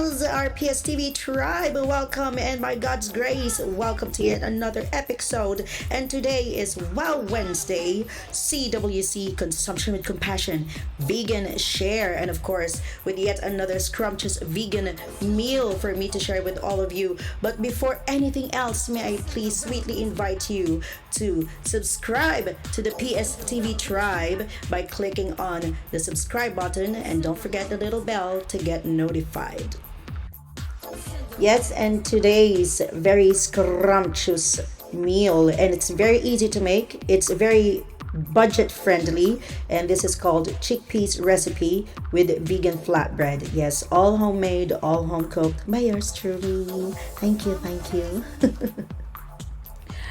our PStv tribe, welcome, and by God's grace, welcome to yet another episode. And today is Wednesday, CWC, Consumption with Compassion, Vegan Share, and of course, with yet another scrumptious vegan meal for me to share with all of you. But before anything else, may I please sweetly invite you to subscribe to the PStv tribe by clicking on the subscribe button, and don't forget the little bell to get notified. Yes, and today's very scrumptious meal, and it's very easy to make. It's very budget friendly, and this is called Chickpeas recipe with vegan flatbread. Yes, all homemade, all home cooked by yours truly. Thank you, thank you.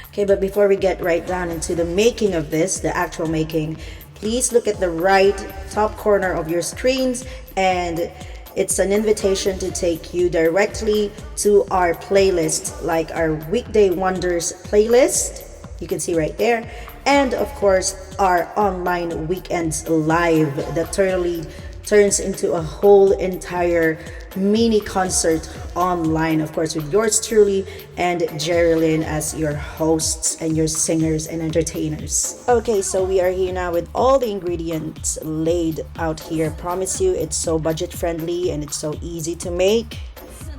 Okay, but before we get right down into the making of this, the actual making, please look at the right top corner of your screens, and it's an invitation to take you directly to our playlist, like our Weekday Wonders playlist. You can see right there. And of course, our online weekends live that totally turns into a whole entire mini concert online, of course, with yours truly and Jerilyn as your hosts and your singers and entertainers. Okay, so we are here now with all the ingredients laid out here. Promise you, it's so budget friendly and it's so easy to make.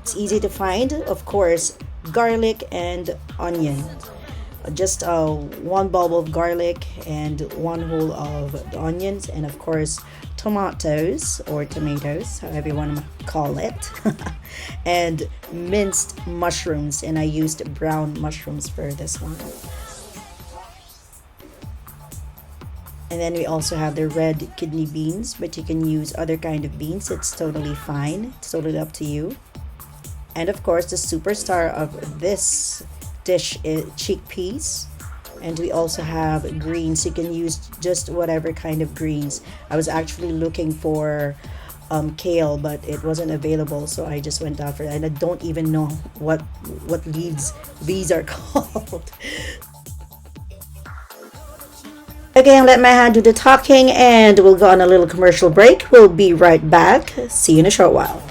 It's easy to find. Of course, garlic and onion. Just one bulb of garlic and one whole of the onions, and of course tomatoes or tomatoes, however you want to call it, and minced mushrooms, and I used brown mushrooms for this one. And then we also have the red kidney beans, but you can use other kind of beans. It's totally fine. It's totally up to you. And of course, the superstar of this dish is chickpeas, and we also have greens. You can use just whatever kind of greens. I was actually looking for kale, but it wasn't available, so I just went out for that, and I don't even know what leaves these are called. Okay, I'll let my hand do the talking, and we'll go on a little commercial break. We'll be right back. See you in a short while.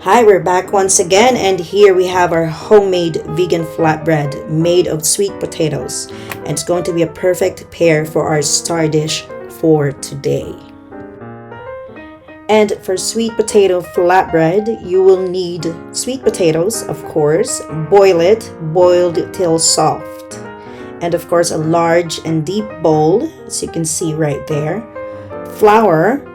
Hi, we're back once again, and here we have our homemade vegan flatbread made of sweet potatoes, and it's going to be a perfect pair for our star dish for today. And for sweet potato flatbread, you will need sweet potatoes, of course, boiled till soft, and of course a large and deep bowl, as you can see right there, flour,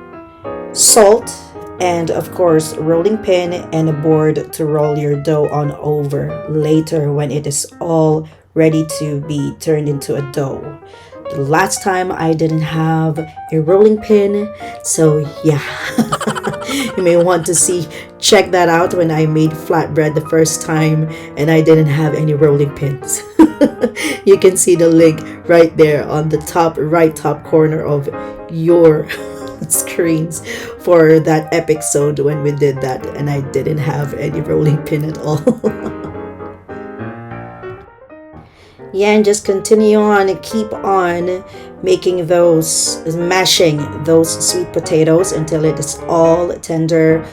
salt, and of course rolling pin and a board to roll your dough on over later when it is all ready to be turned into a dough. The last time I didn't have a rolling pin, so yeah. You may want to check that out when I made flatbread the first time and I didn't have any rolling pins. You can see the link right there on the right top corner of your screens for that EPICsode when we did that, and I didn't have any rolling pin at all. Yeah, and just continue on and keep on mashing those sweet potatoes until it is all tender.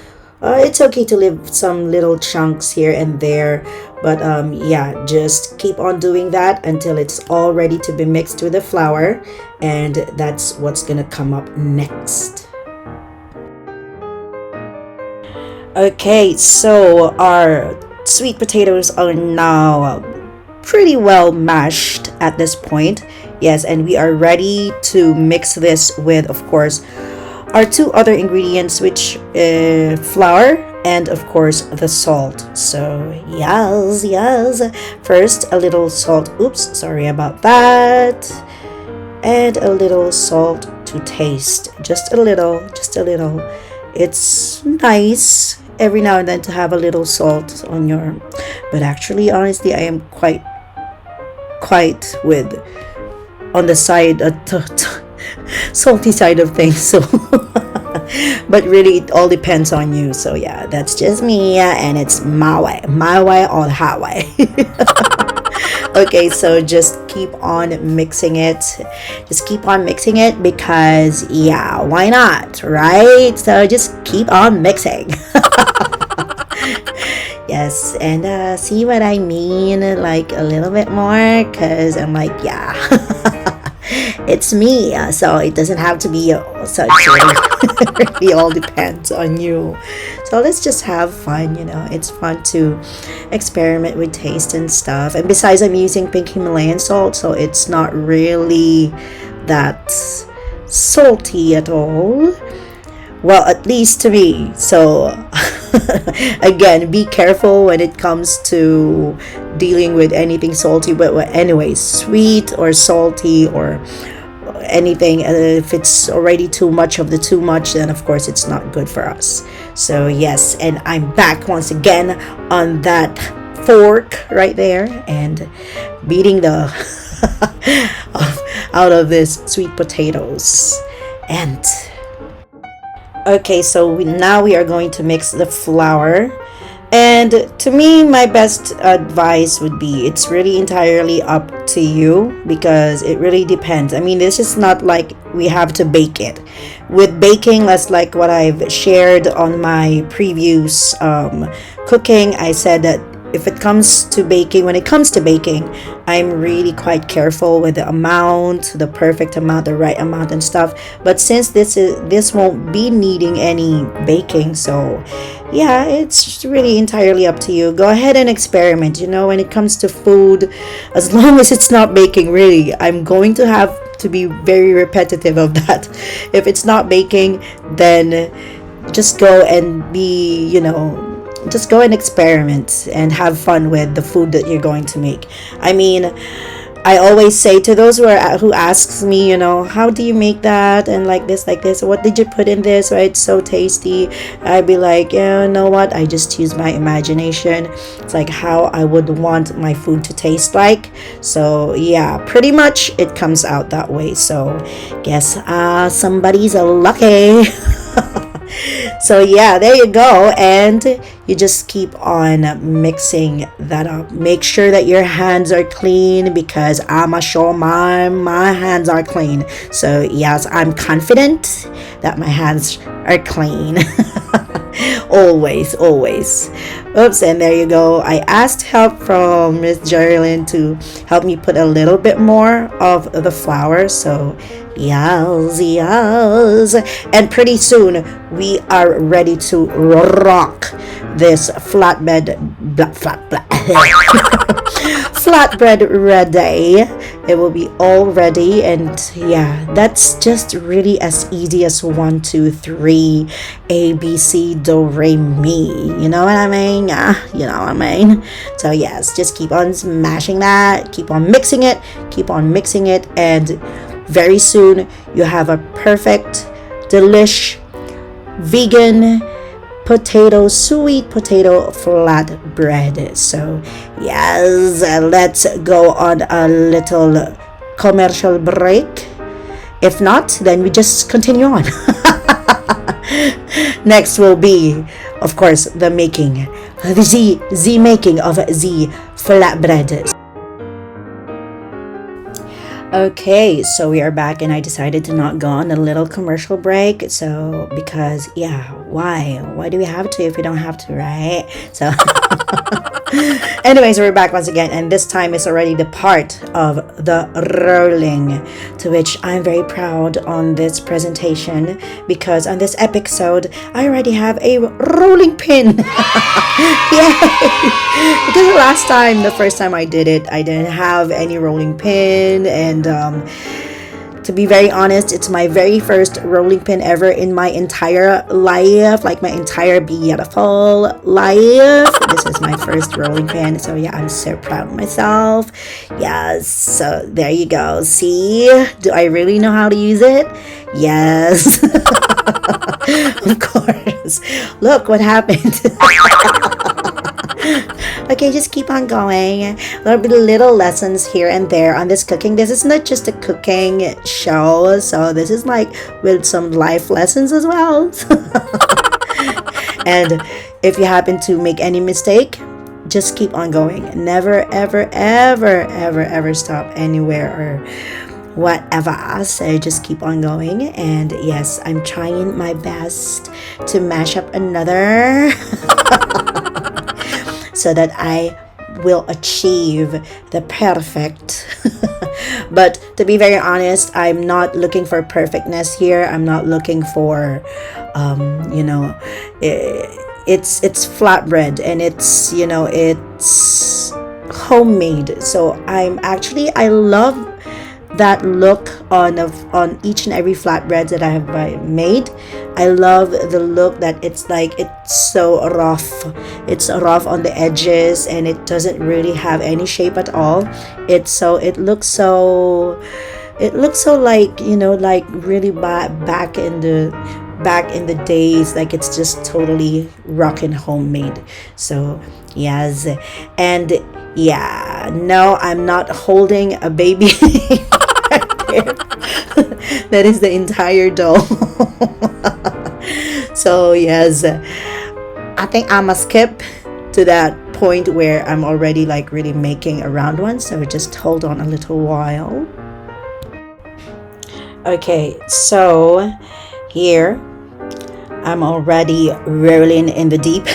It's okay to leave some little chunks here and there, but yeah, just keep on doing that until it's all ready to be mixed with the flour, and that's what's gonna come up next. Okay, so our sweet potatoes are now pretty well mashed at this point. Yes, and we are ready to mix this with, of course, our two other ingredients, which flour and of course the salt. So yes, first a little salt. Oops, sorry about that. And a little salt to taste. Just a little. It's nice every now and then to have a little salt on your, but actually honestly I am quite with on the side salty side of things, so but really it all depends on you. So yeah, that's just me, and it's my way or the highway. Okay, so just keep on mixing it, because yeah, why not, right? So just keep on mixing. Yes, and see what I mean, like a little bit more, because I'm like, yeah. It's me, so it doesn't have to be such. It really all depends on you. So let's just have fun, it's fun to experiment with taste and stuff. And besides, I'm using pink Himalayan salt, so it's not really that salty at all, well, at least to me. So again, be careful when it comes to dealing with anything salty, but anyway, sweet or salty or anything, if it's already too much, then of course it's not good for us. So yes, and I'm back once again on that fork right there and beating the out of this sweet potatoes. And okay, so now we are going to mix the flour. And to me, my best advice would be, it's really entirely up to you, because it really depends. I mean, this is not like we have to bake it. With baking, that's like what I've shared on my previous cooking. I said that when it comes to baking, I'm really quite careful with the amount, the perfect amount, the right amount and stuff. But since this won't be needing any baking, so yeah, it's really entirely up to you. Go ahead and experiment. When it comes to food, as long as it's not baking, really, I'm going to have to be very repetitive of that. If it's not baking, then just go and just go and experiment and have fun with the food that you're going to make. I mean, I always say to those who asks me, how do you make that, and like this, what did you put in this, right? It's so tasty. I'd be like, you know what? I just use my imagination. It's like how I would want my food to taste like. So yeah, pretty much it comes out that way. So guess somebody's lucky. So yeah, there you go, and you just keep on mixing that up. Make sure that your hands are clean, because I'm sure my hands are clean. So yes, I'm confident that my hands are clean. always. Oops, and there you go. I asked help from Miss Geraldine to help me put a little bit more of the flour. So yes, and pretty soon we are ready to rock this flatbread ready. It will be all ready, and yeah, that's just really as easy as 1 2 3 ABC do re mi. You know what I mean? You know what I mean? So yes, just keep on smashing that, keep on mixing it, and very soon you have a perfect, delish, vegan sweet potato flatbread. So yes, let's go on a little commercial break. If not, then we just continue on. Next will be, of course, the making of the flatbread. Okay, so we are back, and I decided to not go on a little commercial break. So because why do we have to if we don't have to, right? So anyways, we're back once again, and this time it's already the part of the rolling, to which I'm very proud on this presentation, because on this EPICsode I already have a rolling pin. Yay! Because the last time, the first time I did it, I didn't have any rolling pin, and to be very honest, it's my very first rolling pin ever in my entire life, like my entire beautiful life. This is my first rolling pin, so yeah, I'm so proud of myself. Yes, so there you go. See, do I really know how to use it? Yes. Of course. Look what happened. Okay, just keep on going. There'll be little lessons here and there on this cooking. This is not just a cooking show, so this is like with some life lessons as well. And if you happen to make any mistake, just keep on going. Never, ever, ever, ever, ever stop anywhere or whatever. So just keep on going. And yes, I'm trying my best to mash up another so that I will achieve the perfect. But to be very honest, I'm not looking for perfectness here. I'm not looking for it's flatbread, and it's it's homemade. So I love that look on each and every flatbread that I have made. I love the look that it's like it's so rough. It's rough on the edges, and it doesn't really have any shape at all. It looks so like like really back in the days, like it's just totally rockin' homemade. So yes, and yeah, no, I'm not holding a baby. That is the entire dough. So yes, I think I'm gonna skip to that point where I'm already like really making a round one, so just hold on a little while. Okay, so here I'm already rolling in the deep.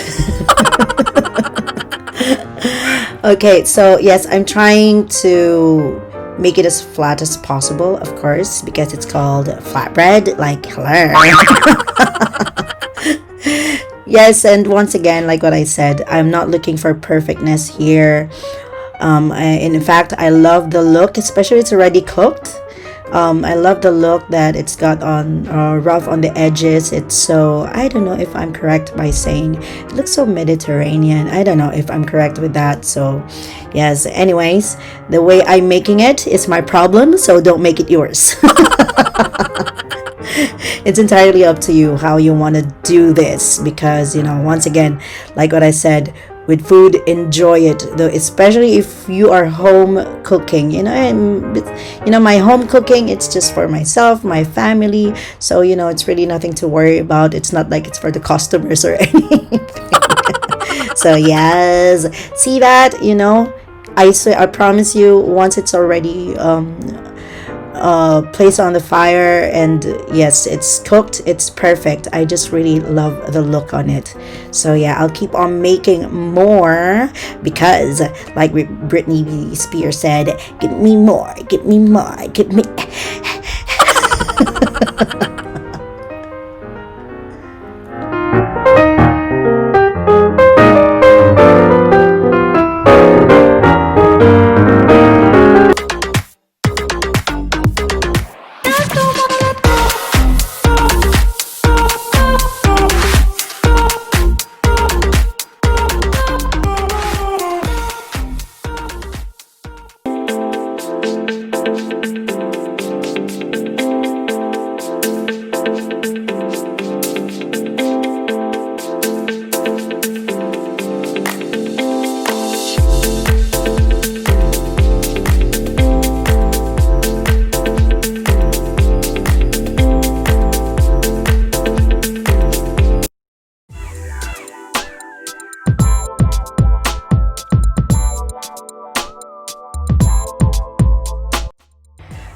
Okay, so yes, I'm trying to make it as flat as possible, of course, because it's called flatbread, like hello. Yes, and once again, like what I said, I'm not looking for perfectness here. In fact, I love the look, especially it's already cooked. I love the look that it's got on rough on the edges. It's so, I don't know if I'm correct by saying it looks so Mediterranean. I don't know if I'm correct with that. So yes, anyways, the way I'm making it is my problem, so don't make it yours. It's entirely up to you how you want to do this, because once again, like what I said, with food, enjoy it though, especially if you are home cooking. And my home cooking, it's just for myself, my family, so it's really nothing to worry about. It's not like it's for the customers or anything. So yes, see that, I promise you, once it's already placed on the fire and yes, it's cooked, it's perfect. I just really love the look on it. So yeah, I'll keep on making more, because like Britney Spears said, give me more, give me more, give me.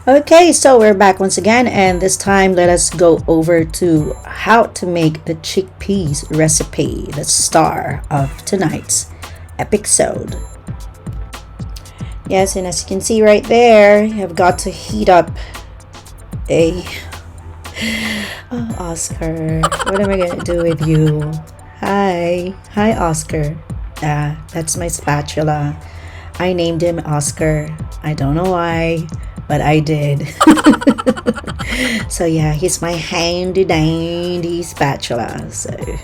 Okay, so we're back once again, and this time let us go over to how to make the chickpeas recipe, the star of tonight's episode. Yes, and as you can see right there, you have got to heat up a Oscar, what am I gonna do with you? Hi Oscar. That's my spatula. I named him Oscar. I don't know why, but I did. So yeah, he's my handy dandy spatula. So yay.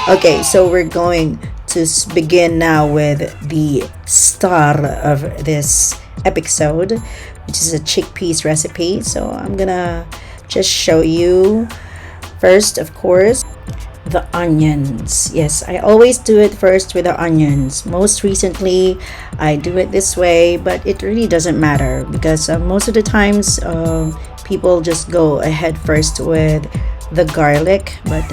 Okay, so we're going to begin now with the star of this episode, which is a chickpeas recipe. So I'm gonna just show you first, of course, the onions. Yes, I always do it first with the onions. Most recently I do it this way, but it really doesn't matter because most of the times people just go ahead first with the garlic, but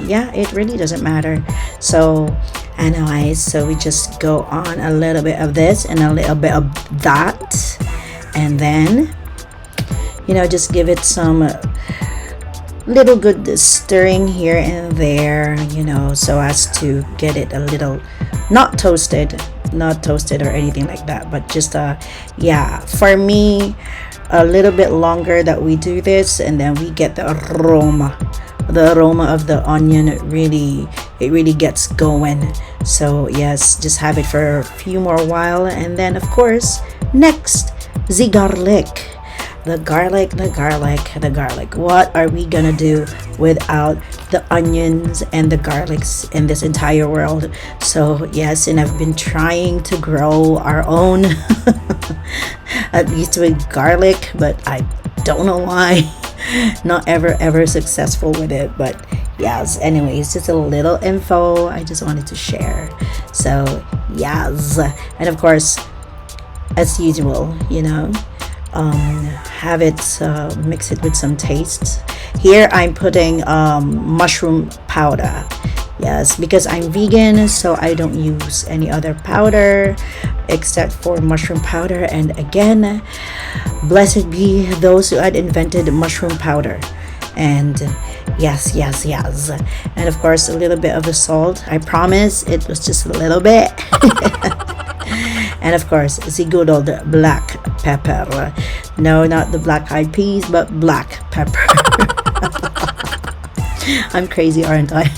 yeah, it really doesn't matter. So anyways, so we just go on a little bit of this and a little bit of that, and then just give it some little good stirring here and there, so as to get it a little not toasted or anything like that, but just yeah, for me, a little bit longer that we do this, and then we get the aroma of the onion. It really gets going. So yes, just have it for a few more while, and then of course next, the garlic. What are we gonna do without the onions and the garlics in this entire world? So yes, and I've been trying to grow our own at least with garlic, but I don't know why. Not ever successful with it, but yes, anyways, just a little info I just wanted to share. So yes, and of course, as usual, have it mix it with some taste. Here I'm putting mushroom powder. Yes, because I'm vegan, so I don't use any other powder except for mushroom powder. And again, blessed be those who had invented mushroom powder. And yes, and of course a little bit of the salt. I promise it was just a little bit. And of course the good old black pepper. No, not the black eyed peas, but black pepper. I'm crazy, aren't I?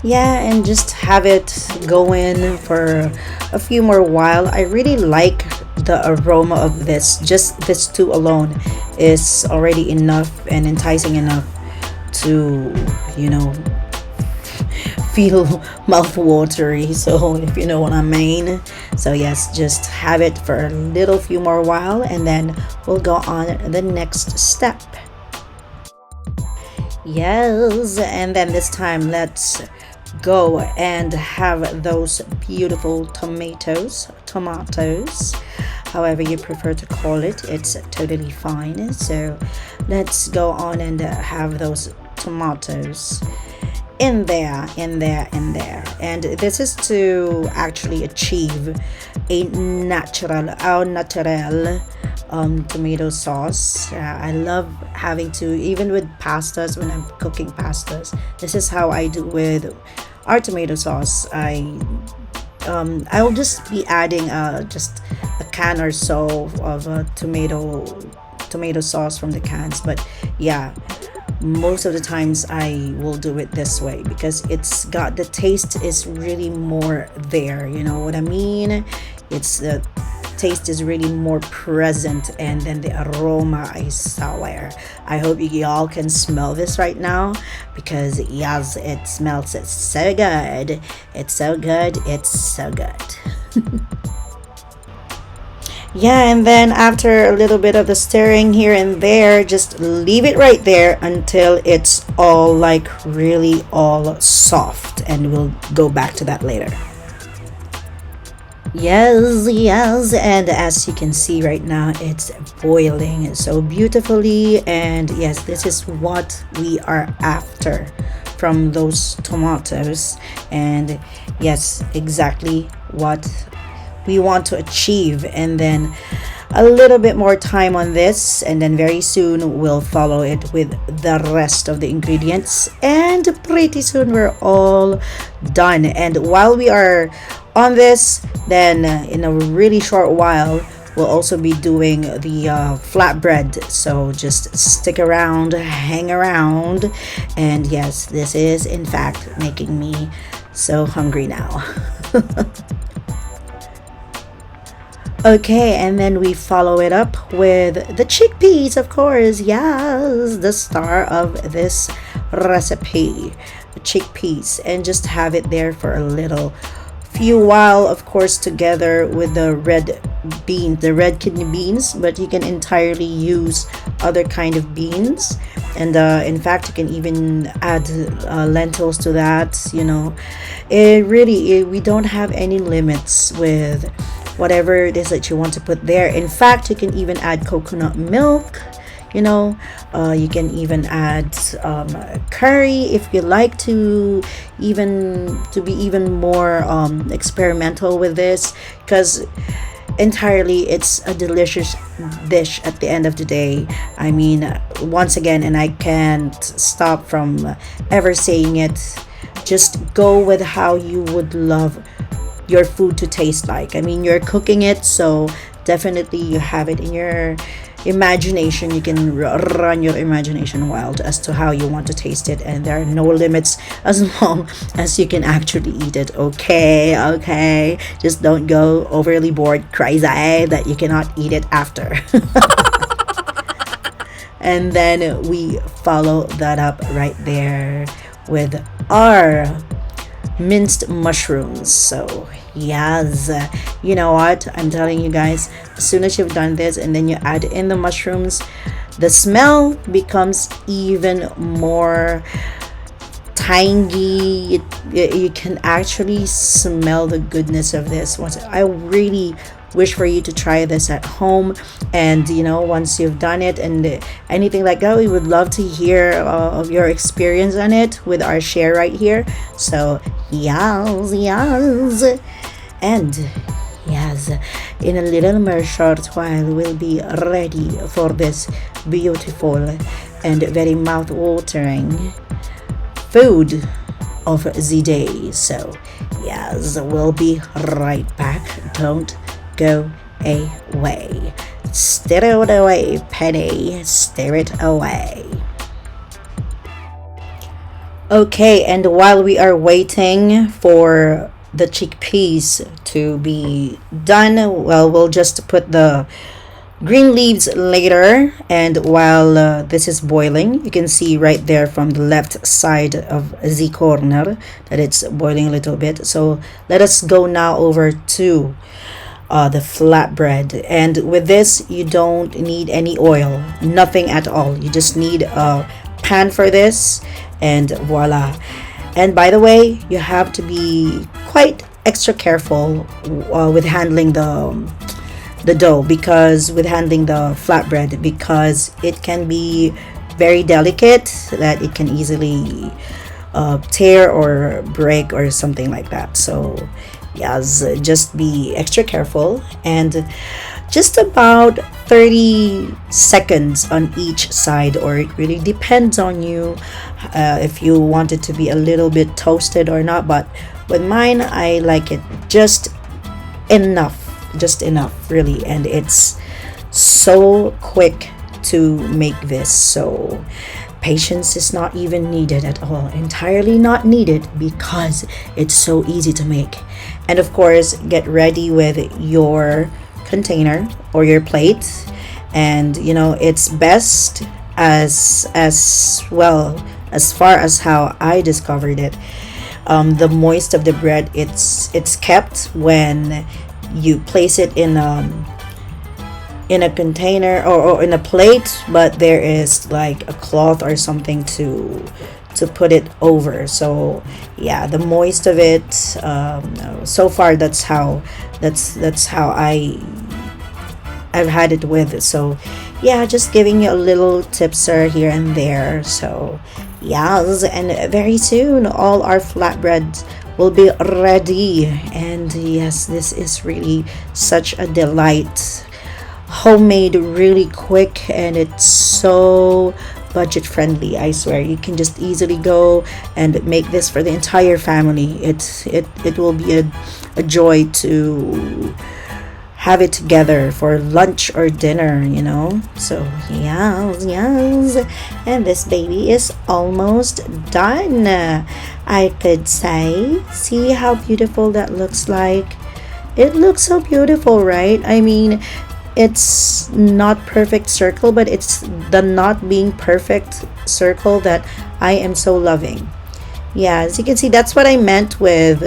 Yeah, and just have it going for a few more while. I really like the aroma of this. Just this two alone is already enough and enticing enough to feel mouth-watery, so if you know what I mean. So yes, just have it for a little few more while, and then we'll go on the next step. Yes, and then this time let's go and have those beautiful tomatoes, however you prefer to call it, it's totally fine. So let's go on and have those tomatoes in there, and this is to actually achieve a natural tomato sauce. I love having to, even with pastas, when I'm cooking pastas, this is how I do with our tomato sauce. I'll just be adding just a can or so of tomato sauce from the cans, but yeah, most of the times I will do it this way because it's got the taste is really more there, you know what I mean? It's the taste is really more present, and then the aroma, I swear, I hope you all can smell this right now, because yes, it smells so good. It's so good. Yeah, and then after a little bit of the stirring here and there, just leave it right there until it's all like really all soft, and we'll go back to that later. Yes, and as you can see right now, it's boiling so beautifully, and yes, this is what we are after from those tomatoes, and yes, exactly what we want to achieve. And then a little bit more time on this, and then very soon we'll follow it with the rest of the ingredients, and pretty soon we're all done. And while we are on this, then in a really short while we'll also be doing the flatbread. So just stick around, hang around. And yes, this is in fact making me so hungry now. Okay, and then we follow it up with the chickpeas, of course. Yes, the star of this recipe, the chickpeas, and just have it there for a little few while, of course, together with the red beans, the red kidney beans, but you can entirely use other kind of beans. And in fact, you can even add lentils to that. You know, we don't have any limits with whatever it is that you want to put there. In fact, you can even add coconut milk. You know, you can even add curry if you like to be even more experimental with this, because entirely it's a delicious dish at the end of the day. I mean, once again, and I can't stop from ever saying it, just go with how you would love your food to taste like. I mean, you're cooking it, so definitely you have it in your imagination. You can run your imagination wild as to how you want to taste it, and there are no limits as long as you can actually eat it. Okay, just don't go overly bored crazy that you cannot eat it after. And then we follow that up right there with our minced mushrooms. So yes, you know what, I'm telling you guys, as soon as you've done this and then you add in the mushrooms, the smell becomes even more tangy. You can actually smell the goodness of this. I really wish for you to try this at home, and you know, once you've done it and anything like that, we would love to hear of your experience on it with our share right here. So yes, and yes, in a little more short while we'll be ready for this beautiful and very mouth-watering food of the day. So yes, we'll be right back. Don't go away. Stir it away, Penny. Stir it away. Okay, and while we are waiting for the chickpeas to be done, well, we'll just put the green leaves later. And while this is boiling, you can see right there from the left side of the corner that it's boiling a little bit. So let us go now over to the flatbread. And with this, you don't need any oil, nothing at all. You just need a pan for this, and voila. And by the way, you have to be quite extra careful with handling the dough, because with handling the flatbread, because it can be very delicate, that it can easily tear or break or something like that. So yes, just be extra careful, and just about 30 seconds on each side, or it really depends on you if you want it to be a little bit toasted or not. But with mine, I like it just enough really, and it's so quick to make this. So patience is not even needed at all, entirely not needed, because it's so easy to make. And of course, get ready with your container or your plate. And you know, it's best, as well, as far as how I discovered it, the moist of the bread, it's kept when you place it in a container or in a plate, but there is like a cloth or something to put it over. So yeah, the moist of it, so far that's how I've had it with. So yeah, just giving you a little tips here and there. So yes, and very soon all our flatbreads will be ready. And yes, this is really such a delight. Homemade, really quick, and it's so budget friendly. I swear, you can just easily go and make this for the entire family. It will be a joy to have it together for lunch or dinner, you know. So yes, yes. And this baby is almost done, I could say. See how beautiful that looks like? It looks so beautiful, right? I mean, it's not perfect circle, but it's the not being perfect circle that I am so loving. Yeah, as you can see, that's what I meant with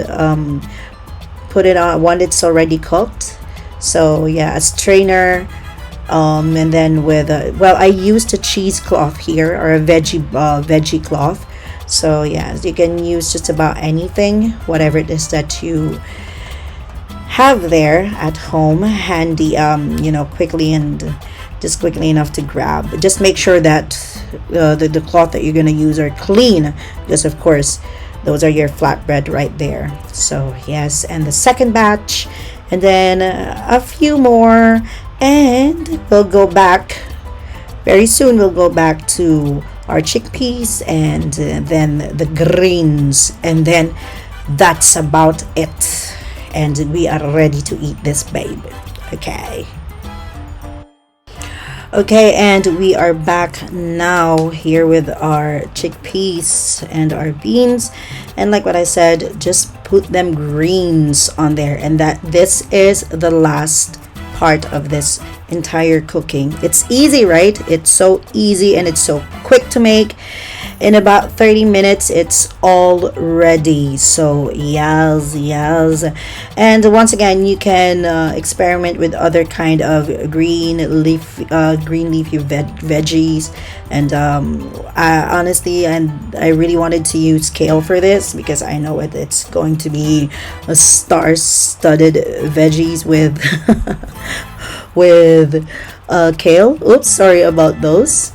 put it on when it's already cooked. So yeah, a strainer, and then with well, I used a cheesecloth here, or a veggie cloth. So yeah, you can use just about anything, whatever it is that you have there at home handy, you know, quickly and just quickly enough to grab. Just make sure that the cloth that you're gonna use are clean, because of course those are your flatbread right there. So yes, and the second batch, and then a few more, and we'll go back very soon. We'll go back to our chickpeas, and then the greens, and then that's about it. And we are ready to eat this babe. Okay, and we are back now here with our chickpeas and our beans. And like what I said, just put them greens on there, and that this is the last part of this entire cooking. It's easy, right? It's so easy and it's so quick to make. In about 30 minutes it's all ready. So yes, yes. And once again, you can experiment with other kind of green leafy veggies. And I honestly, and I really wanted to use kale for this, because I know it's going to be a star-studded veggies with with kale. Oops, sorry about those.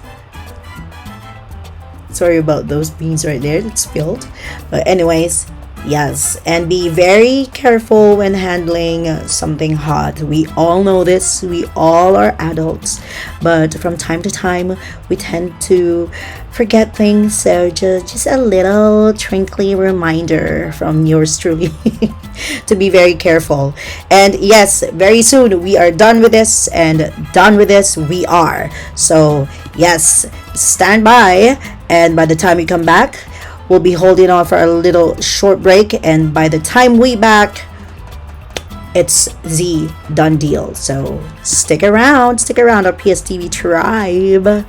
Sorry about those beans right there that spilled. But anyways, yes, and be very careful when handling something hot. We all know this. We all are adults, but from time to time we tend to forget things. So just a little twinkly reminder from yours truly to be very careful. And yes, very soon we are done with this, and done with this we are. So yes, stand by, and by the time we come back, we'll be holding on for a little short break, and by the time we back, it's the done deal. So stick around, our PStv tribe.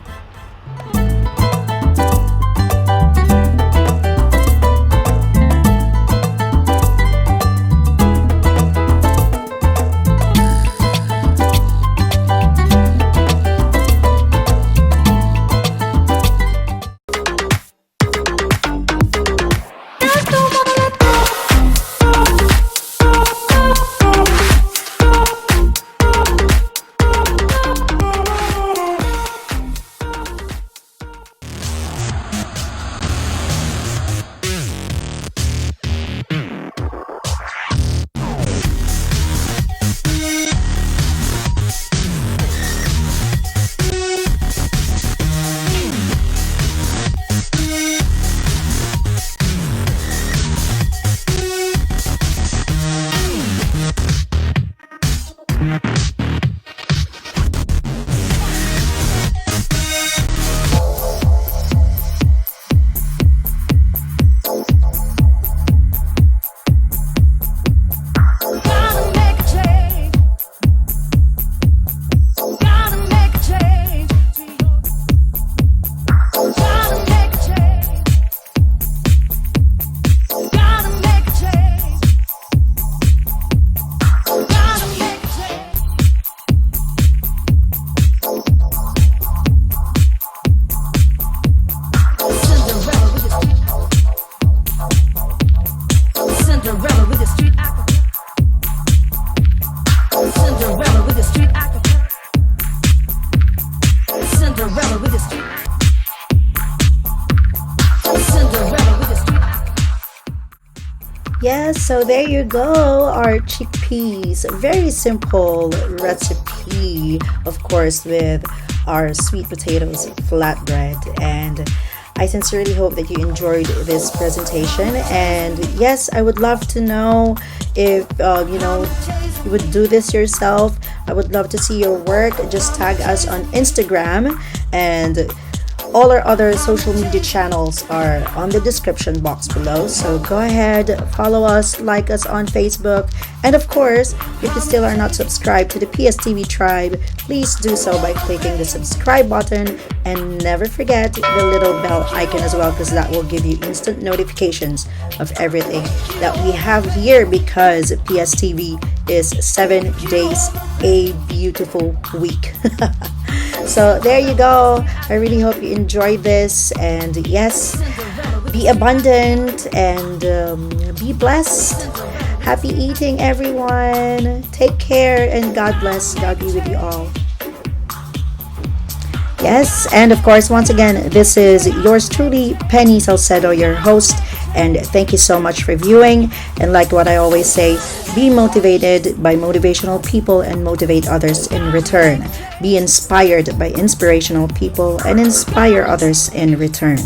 Yes, so there you go, our chickpeas. Very simple recipe, of course, with our sweet potatoes flatbread. And I sincerely hope that you enjoyed this presentation, and yes, I would love to know if you would do this yourself. I would love to see your work. Just tag us on Instagram, and all our other social media channels are on the description box below. So go ahead, follow us, like us on Facebook, and of course, if you still are not subscribed to the PStv tribe, please do so by clicking the subscribe button, and never forget the little bell icon as well, because that will give you instant notifications of everything that we have here, because PStv is 7 days a beautiful week. So there you go. I really hope you enjoyed this, and yes, be abundant and be blessed. Happy eating, everyone. Take care, and God bless. God be with you all. Yes, and of course, once again, this is yours truly, Penny Salcedo, your host, and thank you so much for viewing. And like what I always say, be motivated by motivational people and motivate others in return. Be inspired by inspirational people and inspire others in return.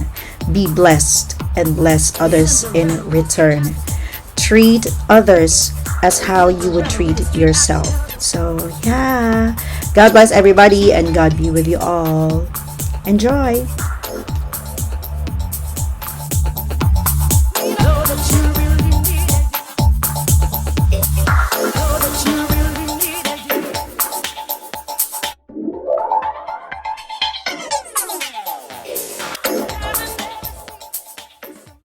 Be blessed and bless others in return. Treat others as how you would treat yourself. So yeah, God bless everybody, and God be with you all. Enjoy.